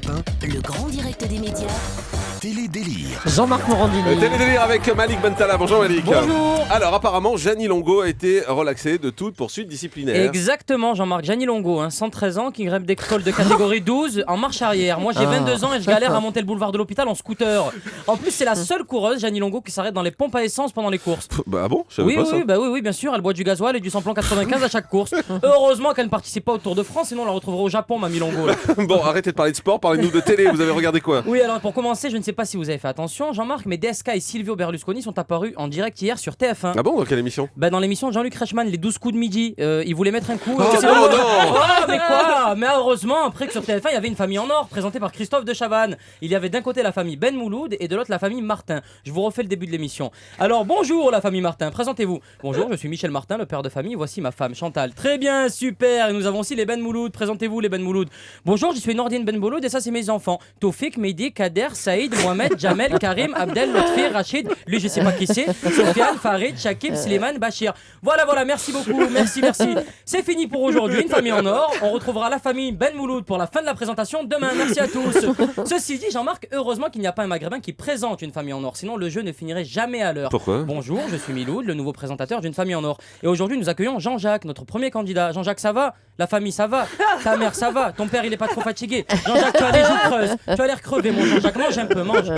Europe 1, Le grand direct des médias. Télé-délire. Jean-Marc Morandini. Télé-délire avec Malik Bentala. Bonjour Malik. Bonjour. Alors apparemment, Jeannie Longo a été relaxée de toute poursuite disciplinaire. Exactement, Jean-Marc. Jeannie Longo, 113 ans, qui grève d'école de catégorie 12 en marche arrière. Moi, j'ai 22 ans et je galère à monter le boulevard de l'hôpital en scooter. En plus, c'est la seule coureuse, Jeannie Longo, qui s'arrête dans les pompes à essence pendant les courses. Bah bon, je savais pas ça. Oui, bien sûr. Elle boit du gasoil et du samplon 95 à chaque course. Heureusement qu'elle ne participe pas au Tour de France, sinon on la retrouverait au Japon, Mamie Longo. Là. Bon, arrêtez de parler de sport, parlez-nous de télé. Vous avez regardé quoi? Oui, alors pour commencer, je ne sais pas si vous avez fait attention, Jean-Marc, mais DSK et Silvio Berlusconi sont apparus en direct hier sur TF1. Ah bon, dans quelle émission? Bah dans l'émission de Jean-Luc Reichmann, les 12 coups de midi, il voulait mettre un coup. Oh et- non, non. Oh, mais quoi? Mais heureusement, après que sur TF1, il y avait une famille en or, présentée par Christophe de Chavannes. Il y avait d'un côté la famille Ben Mouloud et de l'autre la famille Martin. Je vous refais le début de l'émission. Alors bonjour la famille Martin, présentez-vous. Bonjour, je suis Michel Martin, le père de famille, voici ma femme Chantal. Très bien, super, et nous avons aussi les Ben Mouloud, présentez-vous les Ben Mouloud. Bonjour, je suis Nordine Ben Mouloud et ça c'est mes enfants. Tofik, Mehdi, Kader, Saïd, Mohamed, Jamel, Karim, Abdel, Lotfi, Rachid, lui je sais pas qui c'est, Sofiane, Farid, Shakib, Slimane, Bachir. Voilà, merci beaucoup, merci. C'est fini pour aujourd'hui, une famille en or. On retrouvera la famille Ben Mouloud pour la fin de la présentation demain. Merci à tous. Ceci dit, Jean-Marc, heureusement qu'il n'y a pas un maghrébin qui présente une famille en or, sinon le jeu ne finirait jamais à l'heure. Pourquoi? Bonjour, je suis Miloud, le nouveau présentateur d'une famille en or. Et aujourd'hui, nous accueillons Jean-Jacques, notre premier candidat. Jean-Jacques, ça va? La famille, ça va? Ta mère, ça va? Ton père, il est pas trop fatigué? Jean-Jacques, tu as les joues creuses. Tu as l'air crevé, mon Jean-Jacques. Mange un peu, mange.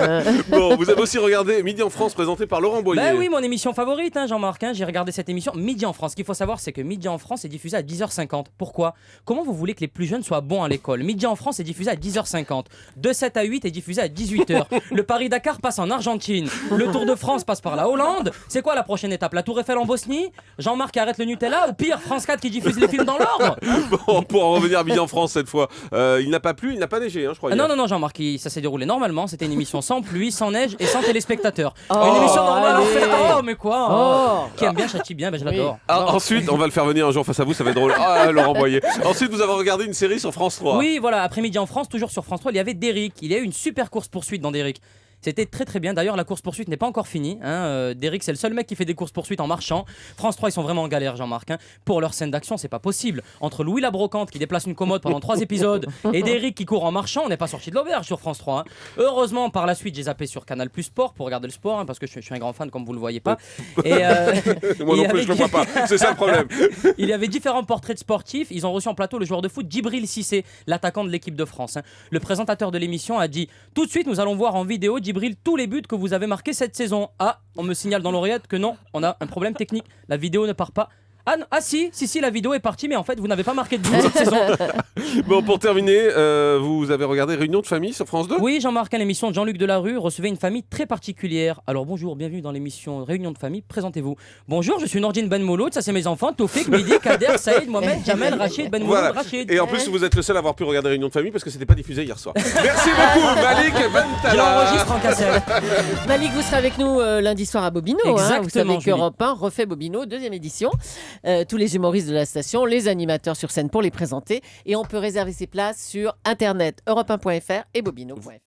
Bon, vous avez aussi regardé Midi en France, présenté par Laurent Boyer. Ben oui, mon émission favorite, Jean-Marc. J'ai regardé cette émission Midi en France. Ce qu'il faut savoir, c'est que Midi en France est diffusé à 10h50. Pourquoi? Comment vous voulez que les plus jeunes soient bons à l'école? Midi en France est diffusé à 10h50. De 7 à 8 est diffusé à 18h. Le Paris-Dakar passe en Argentine. Le Tour de France passe par la Hollande. C'est quoi la prochaine étape? La Tour Eiffel en Bosnie? Jean-Marc arrête le Nutella? Ou pire, France 4 qui diffuse les films dans l'ordre? Bon, pour en revenir à Midi en France cette fois, il n'a pas plu, il n'a pas neigé, je crois. hier. Non, Jean-Marc, ça s'est déroulé normalement. C'était une émission sans pluie, sans neige et sans téléspectateurs. Une émission normale en fait. Oh, mais quoi? Qui aime bien, châtie bien, je l'adore. Ah, ensuite, on va le faire venir un jour face à vous, ça va être drôle. Ah, Laurent Boyer. Ensuite, vous avez regardé une série sur France 3. Oui, voilà, après-midi en France, toujours sur France 3, il y avait Derrick. Il y a eu une super course-poursuite dans Derrick. C'était très bien. D'ailleurs, la course-poursuite n'est pas encore finie. Derrick, c'est le seul mec qui fait des courses-poursuites en marchant. France 3, ils sont vraiment en galère, Jean-Marc. Pour leur scène d'action, c'est pas possible. Entre Louis la Brocante qui déplace une commode pendant 3 épisodes et Derrick qui court en marchant, on n'est pas sorti de l'auberge sur France 3. Heureusement, par la suite, j'ai zappé sur Canal Plus Sport pour regarder le sport, parce que je suis un grand fan, comme vous le voyez pas. Et, Moi non plus, je le vois pas. C'est ça le problème. il y avait différents portraits de sportifs. Ils ont reçu en plateau le joueur de foot Djibril Cissé, l'attaquant de l'équipe de France. Le présentateur de l'émission a dit: tout de suite, nous allons voir en vidéo, Djibril, tous les buts que vous avez marqués cette saison. Ah, on me signale dans l'oreillette que non, on a un problème technique. La vidéo ne part pas. Si, la vidéo est partie, mais en fait, vous n'avez pas marqué de but cette saison. Bon, pour terminer, vous avez regardé Réunion de famille sur France 2? Oui, Jean-Marc, l'émission de Jean-Luc Delarue recevait une famille très particulière. Alors bonjour, bienvenue dans l'émission Réunion de famille, présentez-vous. Bonjour, je suis Nordine Ben Mouloud, ça c'est mes enfants, Tofik, Mehdi, Kader, Saïd, Mohamed, Jamel, Rachid, Ben Mouloud, Voilà. Rachid. Et en plus, vous êtes le seul à avoir pu regarder Réunion de famille parce que c'était pas diffusé hier soir. Merci beaucoup, Malik Je Bentala. l'enregistre en cassette. Malik, vous serez avec nous lundi soir à Bobino. Vous Exactement, savez Julie. qu'Europe 1 refait Bobino, 2e édition. Tous les humoristes de la station, les animateurs sur scène pour les présenter. Et on peut réserver ses places sur internet, europe1.fr et bobino.fr.